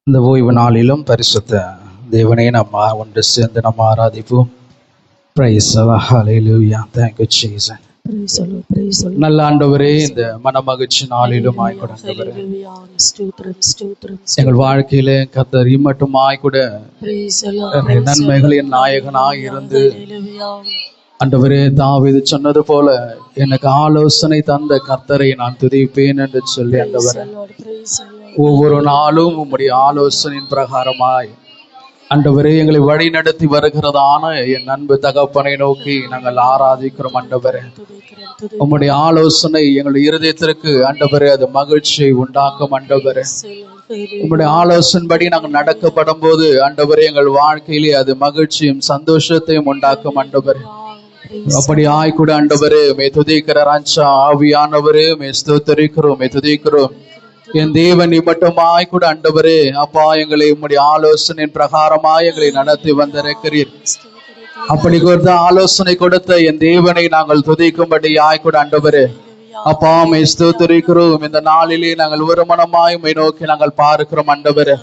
இந்த ஓய்வு நாளிலும் பரிசுத்த தேவனை நம்ம ஒன்று சேர்ந்து நம்ம ஆராதிப்போம். Praise hallelujah. Thank you Jesus. நல்ல ஆண்டவரே, இந்த மனமகிழ்ச்சி நாளிலும் ஆய்கூட எங்கள் வாழ்க்கையில கர்த்தர் இம்மட்டும் ஆய்கூட நன்மைகளின் நாயகனாய் இருந்து ஆண்டவரே, தாவீது சொன்னது போல எனக்கு ஆலோசனை தந்த கர்த்தரை நான் துதிப்பேன் என்று சொல்லி ஆண்டவரே, ஒவ்வொரு நாளும் உம்முடைய ஆலோசனையின் பிரகாரமாய் ஆண்டவரே எங்களை வழி நடத்தி வருகிறதான என் அன்பு தகப்பனை நோக்கி நாங்கள் ஆராதிக்கிறோம். ஆண்டவரே, உம்முடைய ஆலோசனை எங்கள் இருதயத்திற்கு ஆண்டவரே அது மகிழ்ச்சியை உண்டாக்கும். ஆண்டவரே, உம்முடைய ஆலோசனைப்படி நாங்கள் நடக்கப்படும் போது ஆண்டவரே எங்கள் வாழ்க்கையிலே அது மகிழ்ச்சியும் சந்தோஷத்தையும் உண்டாக்கும். ஆண்டவரே, அப்படி ஆய்கூட ஆண்டவரே மே துதிக்கிற ராஜா ஆவியானவரே மே ஸ்தோத்திரிக்கிறோம், மே துதிக்கிறோம். என் தேவன் இம்மட்டுமாய் கூட ஆண்டவரே அப்பா எங்களை உம்முடைய ஆலோசனையின் பிரகாரமாய் எங்களை நடத்தி வந்திருக்கிறீர். அப்படி கொடுத்த ஆலோசனை கொடுத்த என் தேவனை நாங்கள் துதிக்கும்படி ஆய்கூட ஆண்டவரே அப்பா மே ஸ்தோத்திரிக்கிறோம். இந்த நாளிலே நாங்கள் ஒரு மனமாய் உம்மை நோக்கி நாங்கள் பார்க்கிறோம். ஆண்டவரே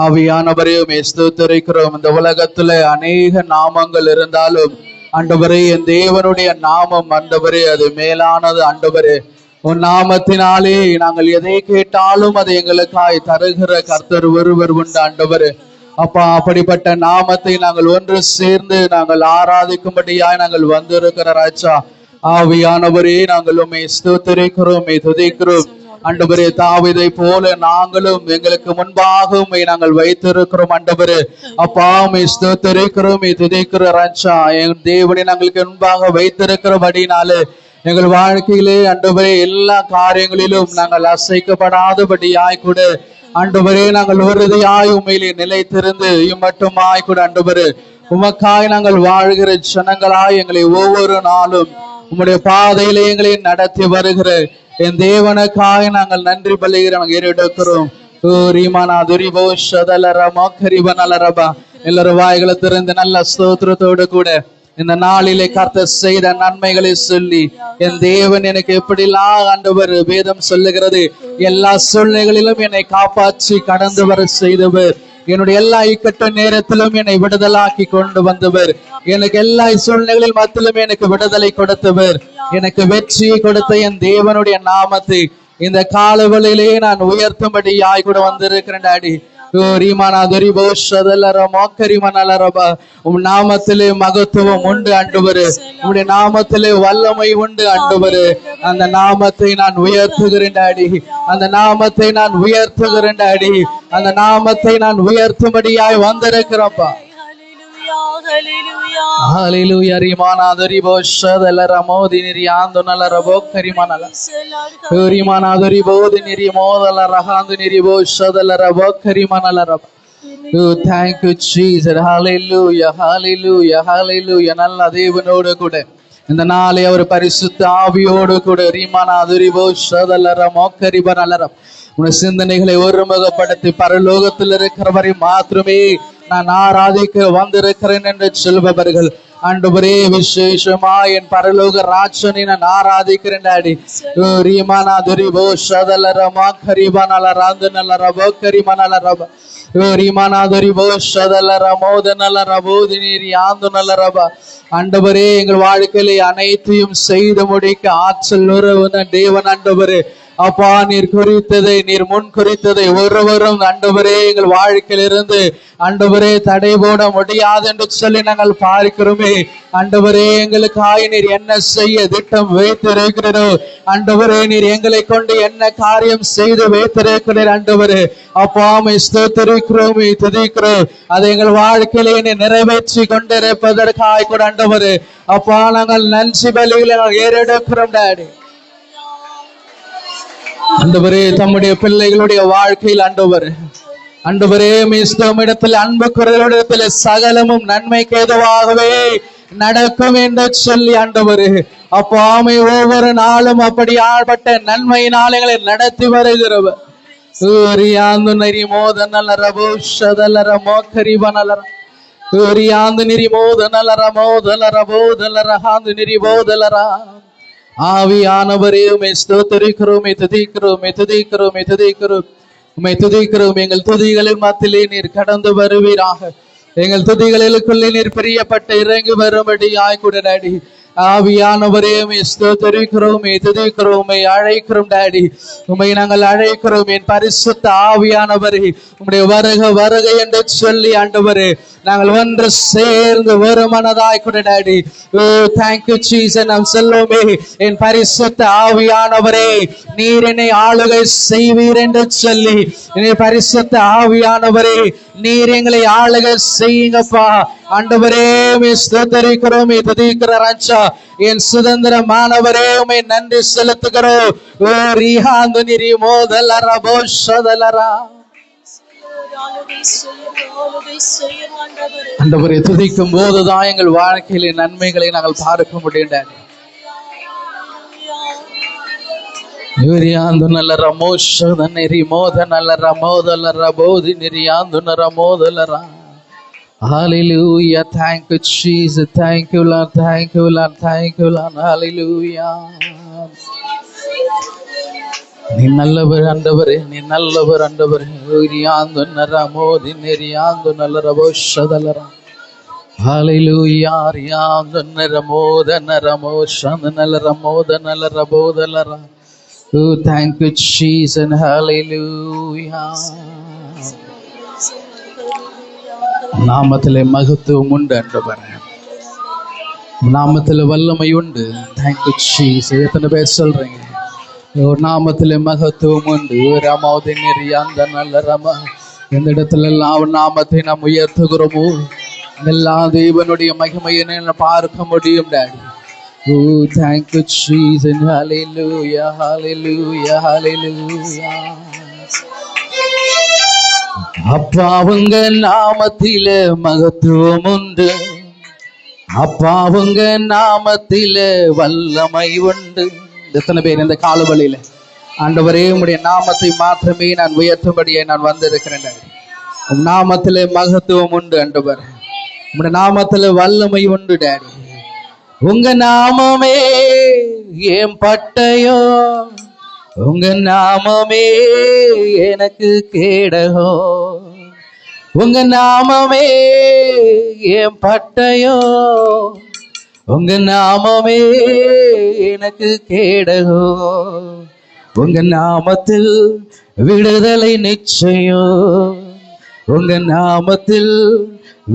ஆவியானவரே மே ஸ்தோத்திரிக்கிறோம். இந்த உலகத்துல அநேக நாமங்கள் இருந்தாலும் ஆண்டவரே என் தேவனுடைய நாமம் ஆண்டவரே அது மேலானது. ஆண்டவரே, உன் நாமத்தினாலே நாங்கள் எதை கேட்டாலும் அதை எங்களுக்காய் தருகிற கர்த்தர் ஒருவர் உண்டு. ஆண்டவரே அப்பா, அப்படிப்பட்ட நாமத்தை நாங்கள் ஒன்று சேர்ந்து நாங்கள் ஆராதிக்கும்படியாய் நாங்கள் வந்திருக்கிற ராஜா ஆவியானவரே நாங்கள் உம்மை ஸ்தோத்திரிக்கிறோம், உம்மை துதிக்கிறோம். ஆண்டவரே, தாவீதை போல நாங்களும் எங்களுக்கு முன்பாக உம்மை நாங்கள் வைத்திருக்கிறோம். ஆண்டவரே அப்பா உம்மை ஸ்தோத்திரிக்கிறோம், உம்மை துதிக்கிற ராஜா என் தேவனை நாங்களுக்கு முன்பாக வைத்திருக்கிறபடினாலே எங்கள் வாழ்க்கையிலே ஆண்டவரே எல்லா காரியங்களிலும் நாங்கள் அசைக்கப்படாதபடியாய் கூட ஆண்டவரே நாங்கள் உறுதியாய் உண்மையிலே நிலைத்திருந்து இம்மட்டுமாய் கூட ஆண்டவரே உமக்காய் நாங்கள் வாழ்கிற ஜனங்களாய் எங்களை ஒவ்வொரு நாளும் உம்முடைய பாதையிலே எங்களை நடத்தி வருகிற என் தேவனுக்காய் நாங்கள் நன்றி பலிகிறோம், ஏறெடுக்கிறோம். எல்லாரும் வாய்களை திறந்து நல்ல ஸ்தோத்திரத்தோடு கூட இந்த நாளிலே கர்த்தர் செய்த நன்மைகளை சொல்லி என் தேவன் எனக்கு எப்படிலாம் ஆண்டவர் வேதம் சொல்லுகிறது எல்லா சூழ்நிலைகளிலும் என்னை காப்பாற்றி கடந்து வர செய்தவர், என்னுடைய எல்லா இக்கட்ட நேரத்திலும் என்னை விடுதலாக்கி கொண்டு வந்தவர், எனக்கு எல்லா சூழ்நிலைகளில் மத்தியிலும் எனக்கு விடுதலை கொடுத்தவர், எனக்கு வெற்றியை கொடுத்த என் தேவனுடைய நாமத்தை இந்த காலவெளியிலே நான் உயர்த்தும்படியாய் கூட வந்திருக்கிறேன். டாடி உம் நாமத்திலே மகத்துவம் உண்டு ஆண்டவரே, உம்முடைய நாமத்திலே வல்லமை உண்டு ஆண்டவரே. அந்த நாமத்தை நான் உயர்த்துகிறேன் டாடி, அந்த நாமத்தை நான் உயர்த்துகிறேன் டாடி, அந்த நாமத்தை நான் உயர்த்தும்படியாய் வந்திருக்கிறப்பா. ஹல்லேலூயா. ரிமானாதரி போஷதல ரமோதினிரி ஆந்தனல ரபோ கரிமானல ரிமானாதரி போதினிரி மோதல ரஹாந்தினிரி போஷதல ரபோ கரிமானல ரப. Thank you Jesus. ஹல்லேலூயா, ஹல்லேலூயா, ஹல்லேலூயா. நல்ல தேவனோடு கூட இந்த நாளை அவர் பரிசுத்த ஆவியோடு கூட ரிமானாதரி போஷதல ரமோ கரிமானல ரப உன் சிந்தனைகளை ஒருமுகப்படுத்தி பரலோகத்தில் இருக்கிறவரை மாத்திரமே நான் ஆராதிக்க வந்திருக்கிறேன் என்று சொல்பவர்கள் ஆண்டவரே விசேஷமா என் பரலோக ராஜனை நான் ஆராதிக்கிறேன் டாடி. ஆண்டவரே எங்கள் வாழ்க்கையிலே அனைத்தையும் செய்து முடிக்க ஆற்றல் உறவுன தேவன் ஆண்டவரே அப்பா, நீர் குறித்ததை நீர் முன் குறித்ததை ஒருவரும் ஆண்டவரே எங்கள் வாழ்க்கையிலிருந்து ஆண்டவரே தடை போட முடியாது என்று சொல்லி நாங்கள் பார்க்கிறோமே. ஆண்டவரே எங்களுக்காக நீர் என்ன செய்ய திட்டம் வைத்திருக்கிறோ ஆண்டவரே, நீர் எங்களை கொண்டு என்ன காரியம் செய்து வைத்திருக்கிறீர் ஆண்டவரே அப்பா ஸ்தோத்திரிக்கிறோம், துதிக்கிறோம். அதை எங்கள் வாழ்க்கையிலே நீர் நிறைவேற்றி கொண்டிருப்பதற்காக கூட ஆண்டவரே அப்பா நாங்கள் நன்றி பலிகளை ஏறெடுக்கிறோம் டாடி. ஆண்டவரே தம்முடைய பிள்ளைகளுடைய வாழ்க்கையில் ஆண்டவரே இடத்தில் அன்பு குரலிடத்தில் சகலமும் நன்மைக்கு ஏதுவாகவே நடக்கும் என்று சொல்லி ஆண்டவரே அப்பாமை ஒவ்வொரு நாளும் அப்படி ஆழ்பட்ட நன்மையினால் எங்களை நடத்தி வருகிறவர். சூரியாந்து நெறி மோதனல ரபோ ஷதலர மோக்கரிவனலர சூரியாந்து நெறி மோதனல ரமோதல ரபோதல ரஹாந்து நெறி போதலரா. ஆவியானவரே உம்மை ஸ்தோத்திரிக்கிறோம், துதிக்கிறோம், துதிக்கிறோம், துதிக்கிறோம். உம்மை துதிக்கிறோம். எங்கள் துதிகளின் மத்தியிலே நீர் கடந்து வருவீராக. எங்கள் துதிகளுக்குள்ளே நீர் பிரியப்பட்டு இறங்கி வரும்படியாய் கூட டாடி. ஆவியானவரே உம்மை ஸ்தோத்திரிக்கிறோம், துதிக்கிறோம், உம்மை அழைக்கிறோம் டாடி. உம்மை நாங்கள் அழைக்கிறோம் என் பரிசுத்த ஆவியானவரே. உம்முடைய வருக வருக என்று சொல்லி ஆண்டவரே நாங்கள் ஒன்று சேர்ந்து ஒரு மனதாய் கூட டாடி. ஓ தேங்க்யூ ஜீசஸ். நாம் சொல்லுமே என் பரிசுத்த ஆவியானவரே நீர் என்னை ஆளுகை செய்வீர் என்று சொல்லி. என் பரிசுத்த ஆவியானவரே நீர் எங்களை ஆளுகை செய்யுங்கப்பா. ஆண்டவரே உம்மை ஸ்தோத்திரிக்கிறோம், துதிக்கிற ராஜா என் சுதந்திரமானவரே உம்மை நன்றி செலுத்துகிறோம். ஓ ரிஹாந்து நிரி மோதலரா போஷதலரா. ஆண்டவரே துதிக்கும் போதுதான் எங்கள் வாழ்க்கையில நன்மைகளை நாங்கள் பார்க்க முடியும். யூரியாந்து நல்ல ரமோஷத நெறி மோத நல்ல ரமோதல ரபோதி நெறியாந்து நரமோதலரா. Hallelujah. Thank you, Jesus. Thank you, Lord. Thank you, Lord. Thank you, Lord. Hallelujah. நீ நல்லவர் ஆண்டவரே, நீ நல்லவர் ஆண்டவரே. யூரியாந்து நரமோதி நெறியாந்து நல்ல ரபோஷதலரா. Hallelujah. ரியாந்து நரமோத நரமோஷத நல்ல ரமோத நல்ல ரபோதலரா. Oh, thank you, Jesus. Hallelujah. நாமத்திலே மகத்துவம் உண்டு ஆண்டவரே, நாமத்திலே வல்லமை உண்டு. Thank you, Jesus. எத்தனை பேர் சொல்றீங்க ஒரு நாமத்திலே மகத்துவம் உண்டு? ராமாவதி நெறியாந்த நல்ல ராமா. எந்த இடத்துல எல்லாம் நாமத்தை நாம் உயர்த்துகிறோமோ எல்லா தேவனுடைய மகிமையை பார்க்க முடியும் daddy. Oh, thank you, Jesus. Hallelujah, hallelujah, hallelujah. அப்பாவுங்க நாமத்தில மகத்துவம் உண்டு, அப்பாவுங்க நாமத்தில வல்லமை உண்டு. எத்தனை பேர் இந்த காலவழியில ஆண்டவரே உம்முடைய நாமத்தை மாத்திரமே நான் உயர்த்தும்படியே நான் வந்திருக்கிறேன். உம் நாமத்தில மகத்துவம் உண்டு ஆண்டவர், உம்முடைய நாமத்தில வல்லமை உண்டு டாடி. உங்க நாமமே என் பட்டயோ, உங்க நாமமே எனக்கு கேடகோ. உங்க நாமமே என் பட்டயோ, உங்க நாமமே எனக்கு கேடகோ. உங்க நாமத்தில் விடுதலை நிச்சயம், உங்க நாமத்தில்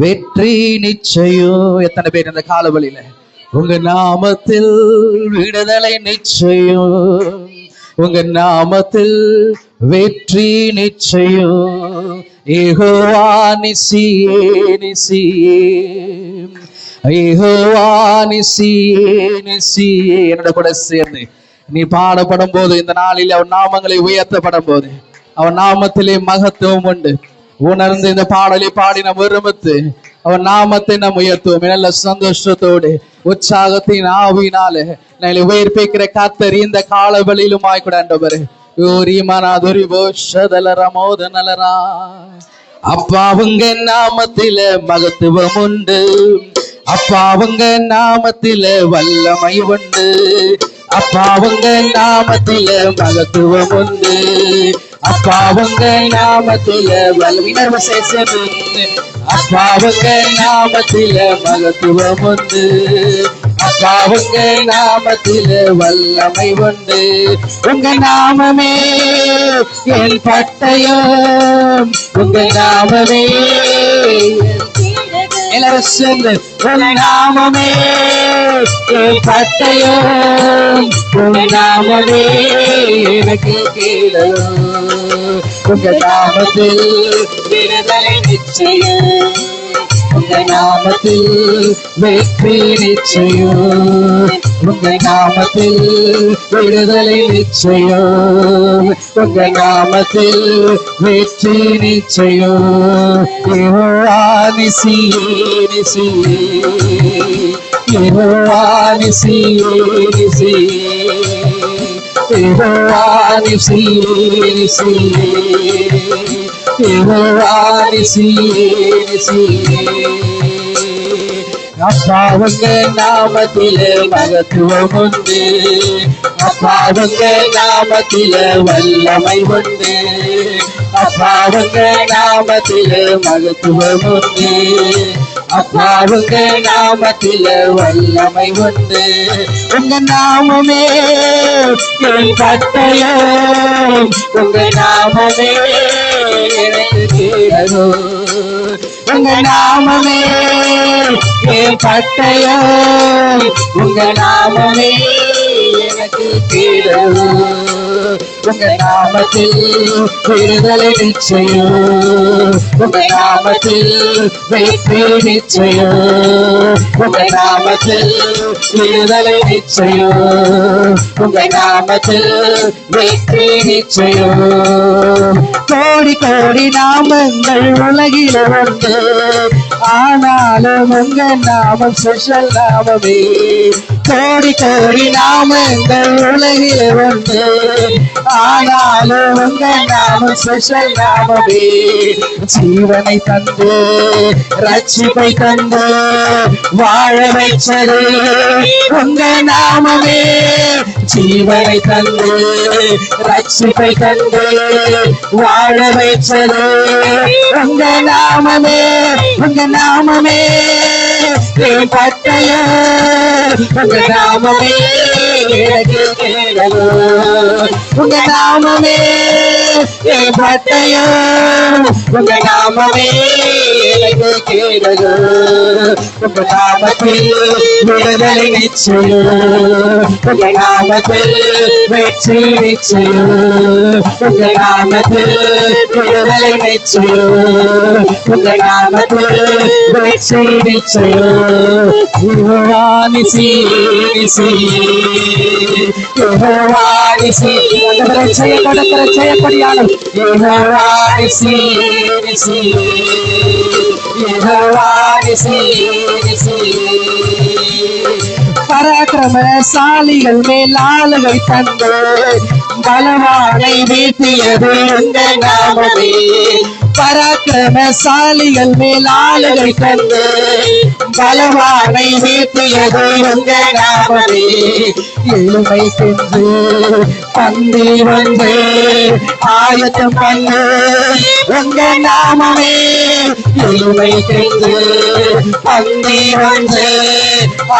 வெற்றி நிச்சயம். எத்தனை பேர் இந்த காலவழியில உங்க நாமத்தில் விடுதலை நிச்சயம், உங்க நாமத்தில் வெற்றி நிச்சயம். யெகோவா நிசியே நிசியே, யெகோவா நிசியே நிசியே. என்னோட கூட சேர்ந்து நீ பாடப்படும் போது இந்த நாளில் அவன் நாமங்களை உயர்த்தப்படும் போது அவன் நாமத்திலே மகத்துவம் உண்டு உணர்ந்து இந்த பாடலை பாடி நாம் விரும்பத்து அவன் நாமத்தை நாம் உயர்த்துவோம். நல்ல சந்தோஷத்தோடு உற்சாகத்தின் ஆவினாலே நான் உயிர்ப்பிக்கிற கர்த்தர் இந்த காலவெளியிலும் ஆய்க்கூட ஆண்டவரே. அப்பாவுங்க நாமத்தில மகத்துவம் உண்டு, அப்பாவுங்க நாமத்தில வல்லமை உண்டு, அப்பாவுங்க நாமத்தில மகத்துவம் உண்டு, அப்பாவுங்க நாமத்தில வல்லமை சேர்ந்து, அப்பாவுங்க நாமத்தில மகத்துவம் உண்டு, அப்பாவுங்க நாமத்தில வல்லமை உண்டு. உங்க நாமமே என் பட்டயம், உங்க நாமமே எல்லாரும் சேர்ந்து உங்க நாமமே என் பட்டயம், உங்க நாமமே எனக்கு கேடகம். உங்க நாமத்தில் விடுதலை நிச்சயம், உங்க நாமத்தில் வெற்றி நிச்சயம், உங்க நாமத்தில் விடுதலை நிச்சயம், உங்க நாமத்தில் வெற்றி நிச்சயம். யெகோவா நிசியே நிசியே, யெகோவா நிசியே நிசியே, யெகோவா நிசியே நிசியே, யெகோவா நிசியே நிசியே. அப்பாவுங்க நாமத்தில மகத்துவம் உண்டு, அப்பாவுங்க நாமத்தில வல்லமை உண்டு, அப்பா உங்க நாமத்தில மகத்துவம் உண்டு, அப்பா உங்க நாமத்தில வல்லமை உண்டு. உங்க நாமமே என் பட்டயம், உங்க நாமமே எனக்கு கேடகம், உங்க நாமமே என் பட்டயம், உங்க நாமமே எனக்கு கேடகம். உங்க நாமத்தில் விடுதலை நிச்சயம், உங்க நாமத்தில் வெற்றி நிச்சயம், உங்க நாமத்தில் விடுதலை நிச்சயம், உங்க நாமத்தில் வெற்றி நிச்சயம். கோடி கோடி நாமங்கள் உலகில உண்டு, ஆனாலும் உங்க நாமம் ஸ்பெஷல் நாமமே. கோடி கோடி நாமங்கள் உலகில உண்டு, ஆனாலும் உங்க நாமம் ஸ்பெஷல் நாமமே. ஜீவனை தந்து ரட்சிப்பை தந்து வாழ வைச்சது உங்க நாமமே. ஜீவனை தந்து ரட்சிப்பை தந்து வாழ வைச்சது உங்க நாமமே. உங்க நாமமே என் பட்டயம், உங்க நாமமே எனக்கு கேடகம், உங்க நாமமே என் பட்டயம், உங்க நாமமே எனக்கு கேடகம். உங்க நாமத்தில் விடுதலை நிச்சயம், உங்க நாமத்தில் வெற்றி நிச்சயம், உங்க நாமத்தில் விடுதலை நிச்சயம், உங்க நாமத்தில் வெற்றி நிச்சயம். நிசி நிசி நிசி செய்யப்படியாலும் நிசி நிசி பராக்கிரமசாலிகள் மேல் ஆளுகை தந்து பலவானை வீழ்த்தியது உங்க நாமமே. பராக்கிரமசாலிகள் மேல் ஆளுகை தந்து பலவானை வீழ்த்தியது உங்க நாமமே. எளிமை சென்று பந்தி வந்து ஆயத்தம் பண்ணு உங்க நாமமே. எளிமை சென்று பந்தி வந்து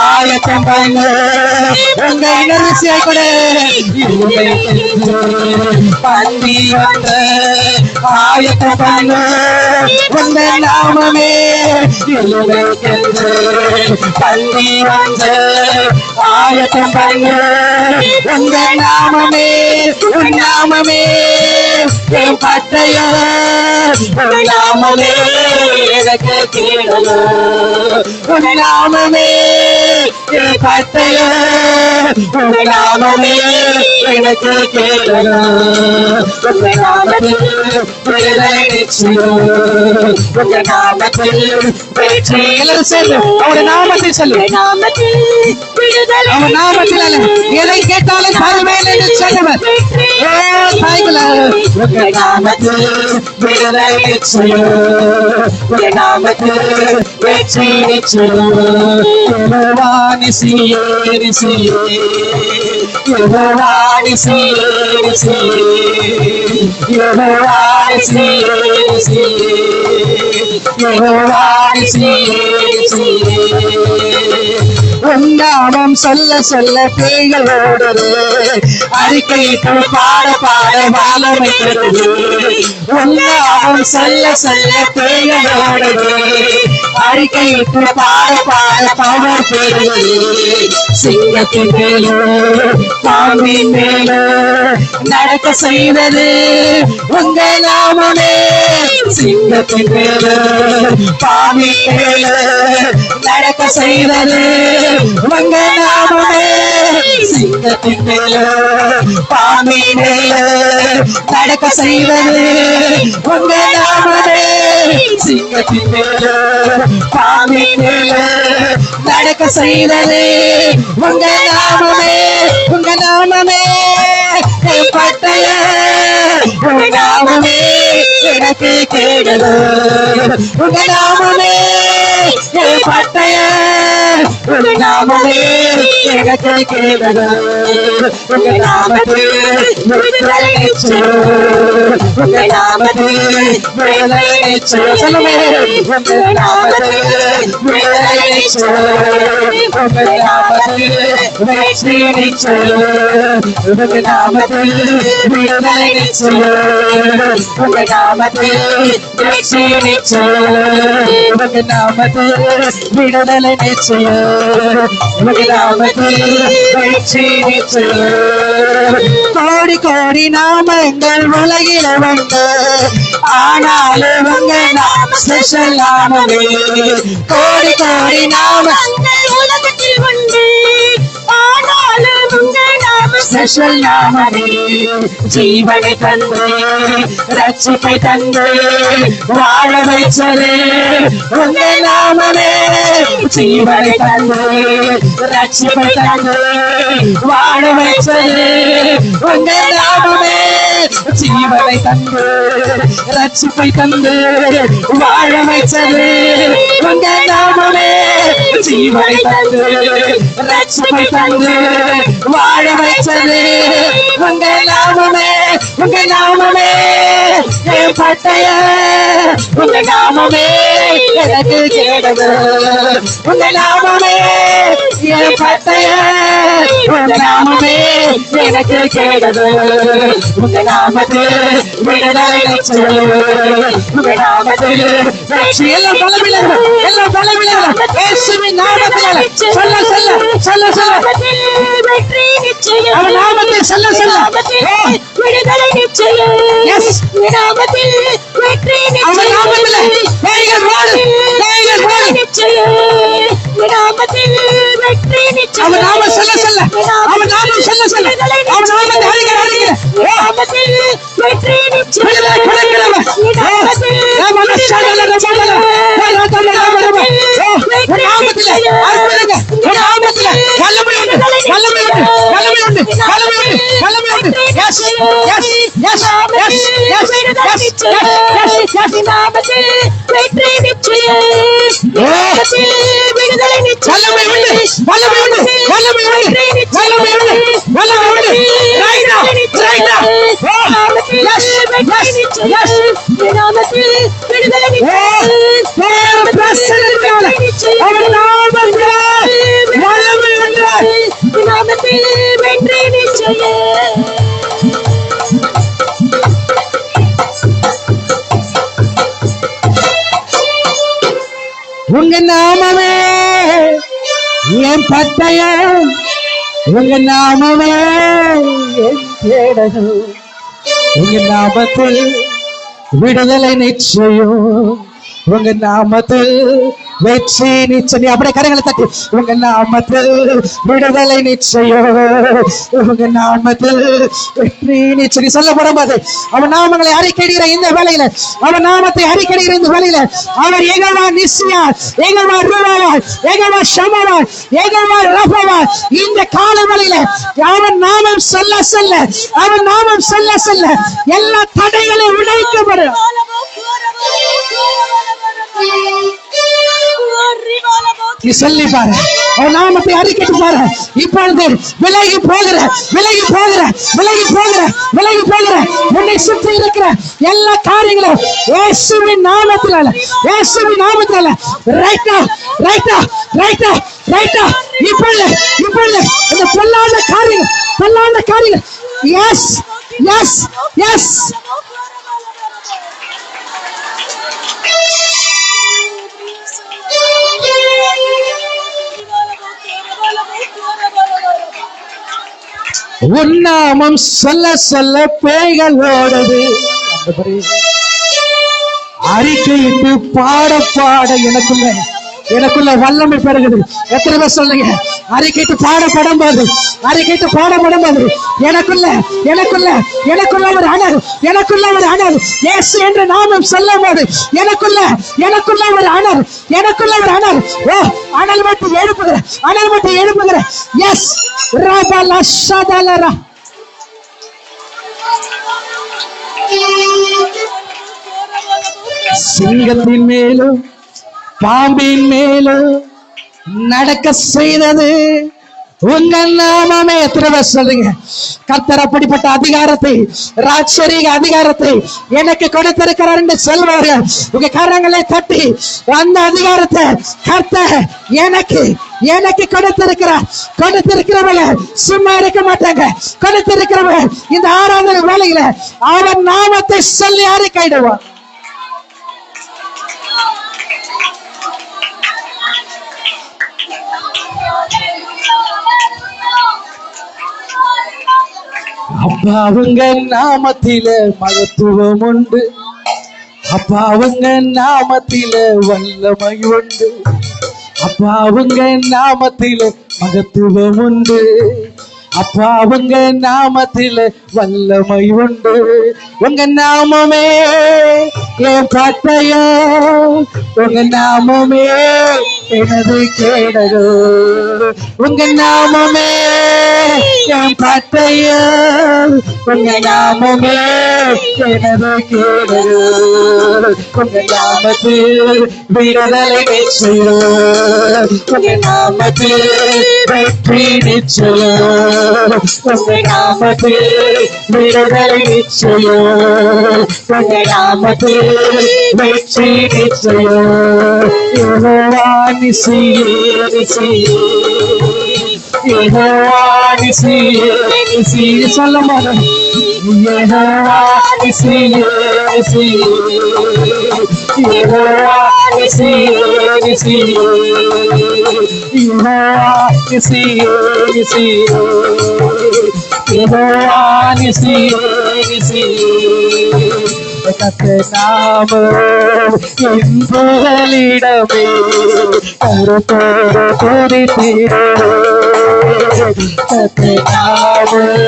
ஆயத்தம் பண்ணு உங்க நரிசியை கொடு. எளிமை சென்று பந்தி வந்து ஆயத்தம் பண்ணு உங்க நாமமே. எளிமை சென்று பந்தி வந்து ஆயத்தம் பண்ணு உங்க நாமமே. உன் நாமமே என் பட்டயம், உன் நாமமே எனக்கு கேடகம், உன் நாமமே என் பட்டயம், உன் நாமமே எனக்கு கேடகம். உங்க நாமத்தில் விடுதலை நிச்சயம், உங்க நாமத்தில் வெற்றி. எல்லாரும் சொல்லு, அவருடைய நாமத்தை சொல்லு. அவன் நாமத்தில் அல்ல எதை கேட்டாலும் தருவேன் என்று சொன்னவர். உங்க நாமத்தில் விடுதலை நிச்சயம், உங்க நாமத்தில் வெற்றி நிச்சயம். நிசியே நிசியே நிசியே உண்டாமம் சொல்ல சொல்ல பேய்கள் ஓடுது, அறிக்கையிட்டு பாட பாட வாழமை பெறுது. உண்டாமம் சொல்ல சொல்ல பேய்கள் ஓடுது, அறிக்கையிட்டு பாட பாட பவர் பெறுது. சிங்கத்தின் மேலோ பாம்பின் மேலோ நடக்க செய்தது உங்க நாமமே. சிங்கத்தின் மேலோ பாம்பின் மேலோ நடக்க செய்தது உங்க நாமமே. சிங்கத்தின் மேலோ பாம்பின் மேலோ நடக்க செய்தது உங்க நாமமே. சிங்கத்தின் மேலோ பாம்பின் மேலோ நடக்க செய்தது உங்க நாமமே. உங்க நாமமே என் பட்டயம், உங்க நாமமே எனக்கு கேடகம், உங்க நாமமே என் பட்டயம், உங்க நாமமே எனக்கு கேடகம். உங்க நாமத்தில் விடுதலை நிச்சயம். உங்க நாமத்தில் விடுதலை நிச்சயம். சொல்லுமே. உங்க நாமத்தில் விடுதலை நிச்சயம். உங்க நாமத்தில் வெற்றி நிச்சயம். உங்க நாமத்தில் விடுதலை நிச்சயம். உங்க நாமத்தில் வெற்றி நிச்சயம். உங்க நாமத்தில் விடுதலை நிச்சயம். உங்க நாமத்தில் வெற்றி நிச்சயம். கோடி கோடி நாமங்கள் உலகில வந்து ஆனாலும் உங்க நாம ஸ்பெஷல் நாமமே. கோடி கோடி நாமங்கள் உலகத்தில் உண்டு ஆனாலும் உங்க நாம ஸ்பெஷல் நாமமே. ஜீவனை தந்து ரட்சிப்பை தந்து வாழ வைச்சது உங்க நாமமே. ஜீவனை தந்து ரட்சிப்பை தந்து வாழ வைச்சது உங்க நாமமே. ஜீவனை தந்து ரட்சிப்பை தந்து வாழ வைச்சது உங்க நாமமே. ஜீவனை தந்து ரட்சிப்பை தந்து வாழ வைச்சது உங்க நாமமே. உங்க நாமமே என் பட்டய. உங்க நாமமே எனக்கு கேடகம். உங்க நாமமே என் பட்டய. உங்க நாமமே எனக்கு கேடகம். உங்க நாமத்தில் விடுதலை நிச்சயம். உங்க நாமத்தில் வெற்றி. எல்லாம் பலவில்லைகள், எல்லாம் பலவில்லைகள் இயேசுவின் நாமத்தினால சொல்ல சொல்ல சொல்ல சொல்ல வெற்றி நிச்சயம். அவன் நாமத்தில் சொல்ல சொல்ல விடுதலை நிச்சயம். எஸ், நாமத்தில் வெற்றி நிச்சயம். அவன் நாமத்தில் பேய்கள் ஓடு, பேய்கள் ஓடு நிச்சயம். நாமத்தில் வெற்றி நிச்சயம். அவன் நாமம் சொல்ல சொல்ல, அவன் நாமம் சொல்ல சொல்ல, அவன் நாமத்தை அறிகிற அறிகிற நாமத்தில் வெற்றி நிச்சயம். விடுதலை கிடைக்கிறவன் நாமத்தில் மனசால ரபல ரபல ரபல நாமத்தில் அற்புதங்க. நாமத்தில் வல்லமை உண்டு, வல்லமை உண்டு, வல்லமை உண்டு, வல்லமை உண்டு, வல்லமை உண்டு. எஸ் எஸ் எஸ் எஸ் எஸ் எஸ் எஸ் நாமத்தில் வெற்றி நிச்சயம். நாமத்தில் விடுதலை நிச்சயம். வல்லமை உண்டு, வல்லமை உண்டு, வல்லமை உண்டு, வல்லமை உண்டு, வல்லமை உண்டு. Right now, right now. S எஸ் எஸ் நாமத்தில் விடுதலை நிச்சயம். பிரசன்னத்தினால அவன் நாமத்தில் வல்லமை உண்டு. நாமத்தில் வெற்றி நிச்சயம். உங்க நாமமே என் பட்டயம். உங்க நாமமே என் கேடகம். உங்க நாமத்தில் விடுதலை நிச்சயம். உங்க நாமத்தில் வெற்றி நிச்சயம். நீ அப்படியே கரங்களை தட்டி உங்க நாமத்தில் விடுதலை நிச்சயம். உங்க நாமத்தில் வெற்றி நிச்சயம். சொல்ல போடும்போது அவன் நாமங்களை அறிக்கையிடுகிற இந்த வேளையில, அவன் நாமத்தை அறிக்கையிடுகிற இந்த வேளையில அவர் யெகோவா நிஸ்ஸியா, யெகோவா ரூவா, யெகோவா ஷம்மா, யெகோவா ரஃபா. இந்த கால வேளையில அவன் நாமம் சொல்ல சொல்ல, அவன் நாமம் சொல்ல சொல்ல எல்லா தடைகளும் உடைக்கப்படும். நீ சொல்லி பாரு, அவன் நாமத்தை அறிக்கைட்டு பாரு. இப்பொழுது விலகி போகிற, விலகி போகிற, விலகி போகிற, விலகி போகிற உன்னை சுற்றி இருக்கிற எல்லா காரியங்களும் இயேசுவின் நாமத்தினால, இயேசுவின் நாமத்தினால right now, right now, right now, right now. இப்பொழுது இப்பொழுது இந்த பொல்லாத காரியங்கள், பொல்லாத காரியங்கள் எஸ் எஸ் எஸ் உன்னாமம் சொல்ல சொல்ல பேய்கள் ஓடுது. அறிக்கையிட்டு பாட பாட எனக்குள்ள வல்லமை பெறுகிறது. எத்தனை பேர் சொல்லுங்க? அறிக்கைட்டு பாடப்படும் போது, அறிக்கைட்டு பாடப்படும் போது எனக்குள்ள எனக்குள்ள எனக்குள்ள ஒரு அனல், எனக்குள்ள ஒரு அனல். இயேசு என்ற நாமம் சொல்லும் போது எனக்குள்ள எனக்குள்ள ஒரு அனல், எனக்குள்ள ஒரு அனல். ஓ, அனல் மட்டும் எழுப்புகிற, அனல் மட்டும் எழுப்புகிற. எஸ் ரபல ஷதலரா. சிங்கத்தின் மேலும் பாம்பின் மேலும் நடக்க செய்தது உங்க நாமமே. எத்தனை சொல்றீங்க? கர்த்தர் அப்படிப்பட்ட அதிகாரத்தை, ராட்சரீக அதிகாரத்தை எனக்கு கொடுத்திருக்கிறார் என்று சொல்வார்கள். உங்க கரங்களை தட்டி அந்த அதிகாரத்தை கர்த்தர் எனக்கு கொடுத்திருக்கிறவங்க சும்மா இருக்க மாட்டாங்க. கொடுத்திருக்கிறவங்க இந்த ஆராதனை வேலையில அவர் நாமத்தை சொல்லி அறிக்கையிடுவார். அப்பா அவங்க நாமத்தில மகத்துவம் உண்டு. அப்பா அவங்க நாமத்தில வல்லமை உண்டு. அப்பா அவங்க நாமத்தில மகத்துவம் உண்டு. அப்பா அவங்க நாமத்தில வல்லமை உண்டு. உங்க நாமமே என் பட்டயோ, உங்க நாமமே எனது கேடகோ. உங்க நாமமே என் பட்டயோ, உங்க நாமமே எனது கேடகோ. உங்க நாமத்தில் விடுதலை நிச்சயம். உங்க நாமத்தில் வெற்றி நிச்சயம். உங்க நாமத்தில் விடுதலை நிச்சயம். உங்க நாமத்தில் வெற்றி நிச்சயம். யெகோவா நிசி, யெகோவா நிசி, நிசி சொல்ல மாட்டேன். யெகோவா நிசி, யெகோவா நிசி, யெகோவா நிசி, யெகோவா நிசி. கர்த்தர் நாமம் என் புகலிடமே, கருத்தோடு துதித்திடுவேன். கர்த்தர் நாமம்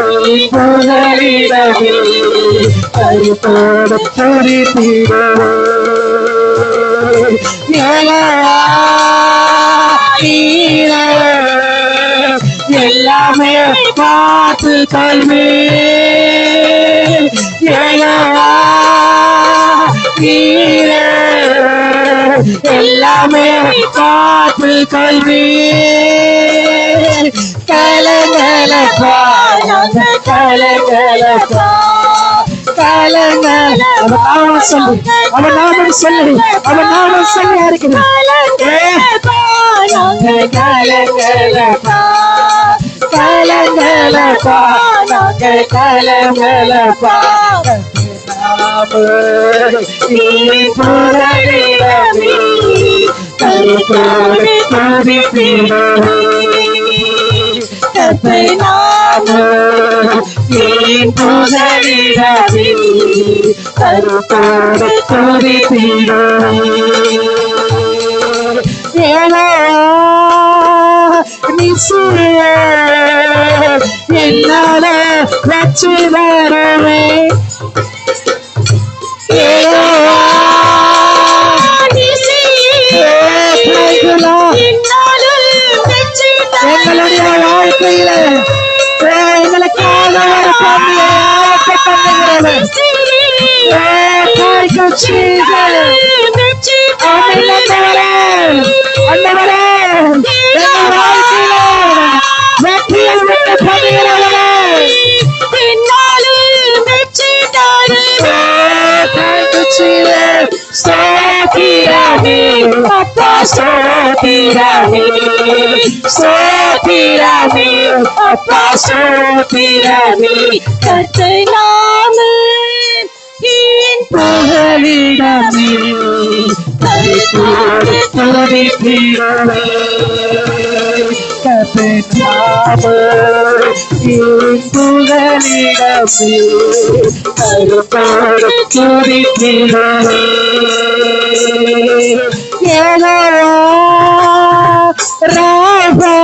என் புகலிடமே, கருத்தோடு துதித்திடுவேன். எல்லாமே பார்த்து கல்வி எல்லாமே பார்த்து கல்வி கலங்கலப்பா கலங்கலப்பா கலங்கல. அவன் சொல்லி அவன் நாமம் சொல்லி அவன் நாமம் சொல்லி இருக்கிறான். கலங்கலப்பா கலங்கலப்பா கலங்கலப்பா. என்னால ரட்சிதரவே எங்களுடைய வாழ்க்கையில எங்களுக்காக ஒரு பணியை ஆயத்த பண்ணுகிறது. அண்ணவரே எங்கள் வாழ்க்கையில வெற்றியில் விட்டு பண்ணுகிறவரே Sotirame, Papa sotirame, sotirame, Papa sotirame. கர்த்தர் நாமம் என் புகலிடமே, கருத்தோடு துதித்திடுவேன். கர்த்தர் நாமம் என் புகலிடமே, கருத்தோடு துதித்திடுவேன். யெகோவா ராபா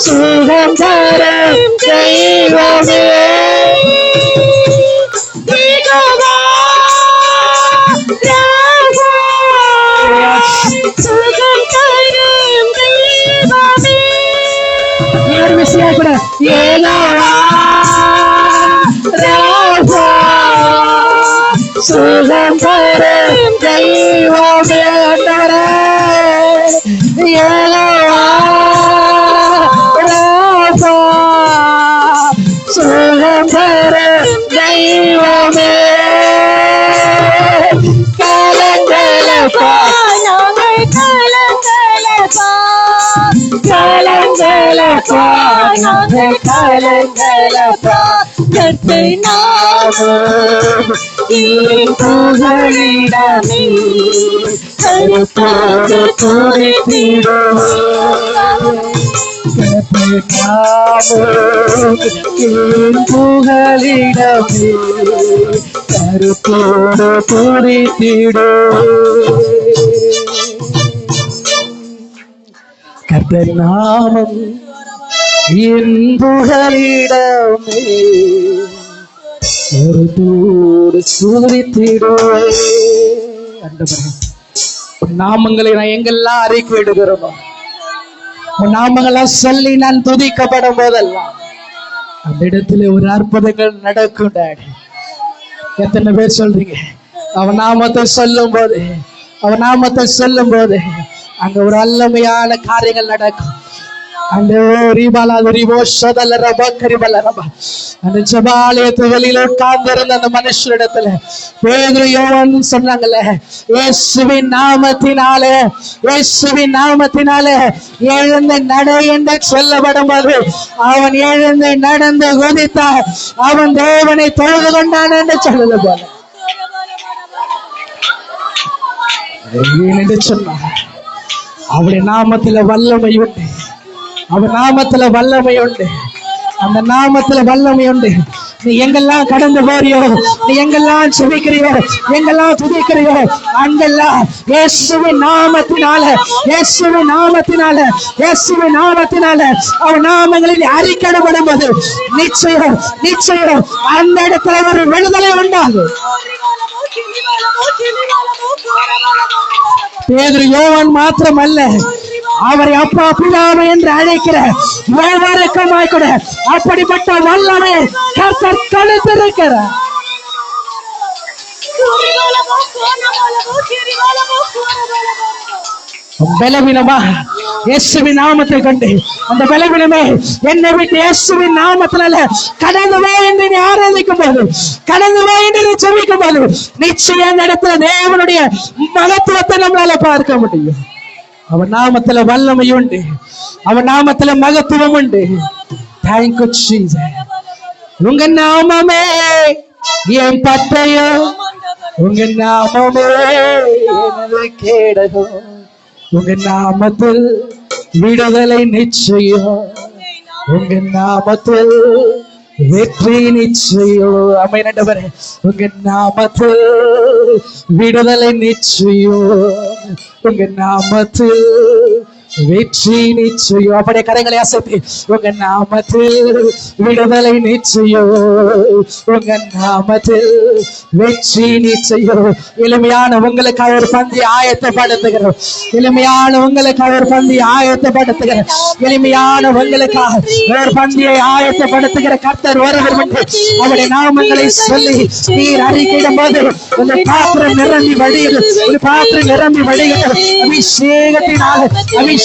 சுகம் தரும் தெய்வமே. யெகோவா ராபா சுகம் தரும் தெய்வமே. யார் விஷயம் கூட யெகோவா ராபா சுகம் தரும் தெய்வமே. ராபா சுகம் தரும் தெய்வமே கலங்கலப்பா நாங்கள் கலங்கலப்பா கலங்கலப்பா நாங்கள் கலங்கலப்பா கர்த்தரை நாமம் புகழிடமே கருத்தோடு துதித்திடும் கர்த்தரை நாமம் புகழிடமே கருத்தோடு துதித்திடும் கர்த்தர் நாமம் என் புகழிடமே கருத்தோடு துதித்திடும். ஆண்டவரே, உன் நாமங்களை நான் எங்கெல்லாம் அறிக்கையிடுகிறோமோ, உன் நாமங்களாம் சொல்லி நான் துதிக்கப்படும் போதெல்லாம் அந்த இடத்துல ஒரு அற்புதங்கள் நடக்கும். டாடி, எத்தனை பேர் சொல்றீங்க அவன் நாமத்தை சொல்லும் போது, அவன் நாமத்தை சொல்லும் போது அங்க ஒரு அல்லமையான காரியங்கள் நடக்கும். அந்த ஜபாலயத்து வெளியில உட்கார்ந்திருந்த அந்த மனுஷனிடத்துல பேதுரு யோவான் சொன்னாங்கல்ல, இயேசுவின் நாமத்தினாலே, இயேசுவின் நாமத்தினாலே எழுந்து நட என்று சொல்லப்படும் போது அவன் எழுந்து நடந்து குதித்தான். அவன் தேவனை தொழுது கொண்டான் என்று சொல்லுது போல என்று சொன்னான். அவருடைய நாமத்துல வல்லமை உண்டு, அவன் நாமத்துல வல்லமை உண்டு, அந்த நாமத்துல வல்லமை உண்டு. நீ எங்கெல்லாம் கடந்து போறியோ, நீ எங்கெல்லாம் செபிக்கிறியோ, எங்கெல்லாம் துதிக்கிறியோ, அங்கெல்லாம் இயேசுவின் நாமத்தினால, இயேசுவின் நாமத்தினால, இயேசுவின் நாமத்தினால அவன் நாமங்களில் அறிக்கையிடப்படும் போது நிச்சயம் நிச்சயம் அந்த இடத்துல ஒரு விடுதலை உண்டாகும். பேதுரு யோவான் மாத்திரமல்ல, அவரை அப்பா பிதாவை என்று அழைக்கிற ஒவ்வொருக்கமாய் கூட அப்படிப்பட்ட வல்லமை கர்த்தர் கொடுத்திருக்கிறார். பலவீனமா இயேசுவின் நாமத்தை கொண்டு அந்த பலவீனமே என்னை விட்டு இயேசுவின் நாமத்தினால கடந்து வா என்று நீ ஆராதிக்கும் போது, கடந்து வா என்று நீ ஜெபிக்கும் போது நிச்சயம் அந்த இடத்துல தேவனுடைய மகத்துவத்தை நம்மளால பார்க்க முடியும். அவன் நாமத்துல வல்லமை உண்டு, அவன் நாமத்துல மகத்துவம் உண்டு. Thank you Jesus. உங்க நாமமே என் பட்டயம், உங்க நாமமே எனது கேடகம், உங்க நாமத்தில் விடுதலை நிச்சயம், உங்க நாமத்தில் வெற்றி நிச்சயம். அமைனவரே, உங்க நாமத்தில் விடுதலை நிச்சயம், உங்க நாமத்தில் வெற்றி நிச்சயம். அப்படியே கரைகளை அசைத்து உங்க நாமத்தில் விடுதலை நிச்சயம், உங்க நாமத்தில் வெற்றி நிச்சயம். எளிமையான உங்களுக்காக ஒரு பந்தி ஆயத்தப்படுத்துகிறோம், எளிமையான உங்களுக்காக ஒரு பந்தி ஆயத்தப்படுத்துகிறோம், எளிமையான உங்களுக்காக ஒரு பந்தியை ஆயத்தப்படுத்துகிற கர்த்தர் ஒருவர் என்று அவருடைய நாமங்களை சொல்லி நீர் அறிக்கையிடும் போது இந்த பாத்திரம் நிரம்பி வழிகிறது, ஒரு பாத்திரம் நிரம்பி வழிகிறது. அபிஷேகத்தினால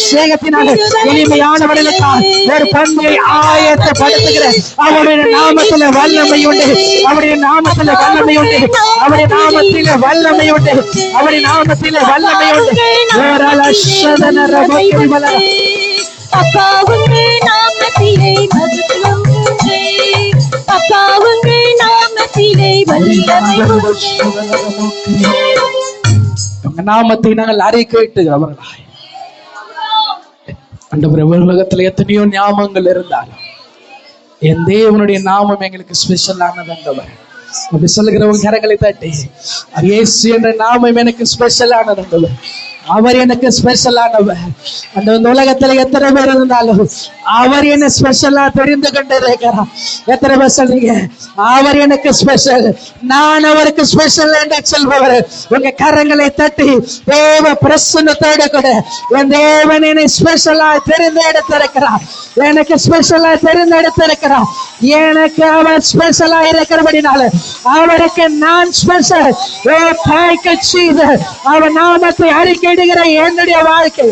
அபிஷேகத்தினால எளிமையானவர்களுக்காக ஒரு பந்தியை ஆயத்தப்படுத்துகிற அவருடைய நாமத்துல வல்லமை உண்டு, அவருடைய நாமத்துல வல்லமை உண்டு, அவருடைய நாமத்தில வல்லமை உண்டு, அவருடைய நாமத்தில வல்லமை உண்டு. அப்பா உங்க நாமத்திலே மகிழ்ச்சியும் உண்டு, அப்பா உங்க நாமத்திலே வல்லமை உண்டு. உங்க நாமத்தை நாங்கள் அறிக்கையிட்டுகிறவர்களாய் ஆண்டவரே, உலகத்துல எத்தனையோ ஞாபகங்கள் இருந்தாலும் என் தேவனுடைய நாமம் எங்களுக்கு ஸ்பெஷலானது. ஆண்டவர் அப்படி சொல்லுகிறவங்க கரங்களை தட்டி, இயேசு என்ற நாமம் எனக்கு ஸ்பெஷலானது. ஆண்டவர் அவர் எனக்கு ஸ்பெஷலானவர். அந்த உலகத்துல எத்தனை பேர் இருந்தாலும் அவர் என்ன ஸ்பெஷலா தெரிந்து கொண்டு இருக்கிறார். எத்தனை பேர் சொல்றீங்க அவர் எனக்கு ஸ்பெஷல், நான் அவருக்கு ஸ்பெஷல் என்று சொல்பவர்? உங்க கரங்களை தட்டி தேவ பிரசன்னத்தோடு கூட என் தேவன் என்னை ஸ்பெஷலா தெரிந்தெடுத்திருக்கிறார், எனக்கு ஸ்பெஷலா தெரிந்தெடுத்திருக்கிறார். எனக்கு அவர் ஸ்பெஷலா இருக்கிறபடினால அவருக்கு நான் ஸ்பெஷல். அவர் நாமத்தை அறிக்கையிடுகிற என்னுடைய வாழ்க்கை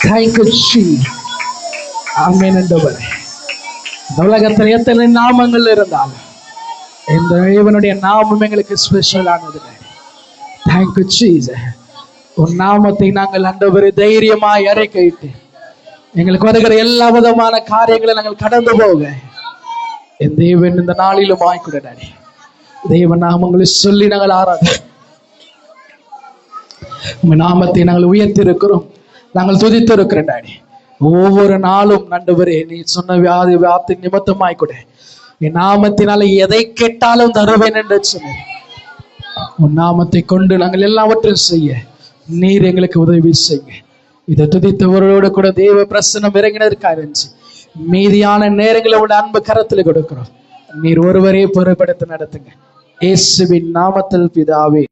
Thank you, Jesus. ஆமென் ஆண்டவரே. இந்த உலகத்தில் எத்தனை நாமங்கள் இருந்தாலும் இந்த தேவனுடைய நாமம் எங்களுக்கு ஸ்பெஷலானது. Thank you Jesus. உன் நாமத்தை நாங்கள் ஆண்டவரே தைரியமாய் அறிக்கையிட்டு எங்களுக்கு வருகிற எல்லா விதமான காரியங்களை நாங்கள் கடந்து போக என் தேவன் இந்த நாளிலும் ஆய்க்கூட டாடி. தேவன் நாமங்களை சொல்லி நாங்கள் உங்க நாமத்தை நாங்கள் உயர்த்திருக்கிறோம், நாங்கள் துதித்திருக்கிறோம் டாடி. ஒவ்வொரு நாளும் ஆண்டவரே நீ சொன்ன வார்த்தை நிமித்தமாய் கூட என் நாமத்தினால எதை கேட்டாலும் தருவேன் என்று சொன்னேன். உன் நாமத்தை கொண்டு நாங்கள் எல்லாவற்றையும் செய்ய நீர் எங்களுக்கு உதவி செய்யுங்க. இதை துதித்தவரோடு கூட தேவ பிரசன்னம் இறங்கினதற்காக இருந்துச்சு. மீதியான நேரங்களை உள்ள அன்பு கரத்தில் கொடுக்கிறோம். நீர் ஒருவரே பொறுப்படுத்தி நடத்துங்க. இயேசுவின் நாமத்தில் பிதாவே.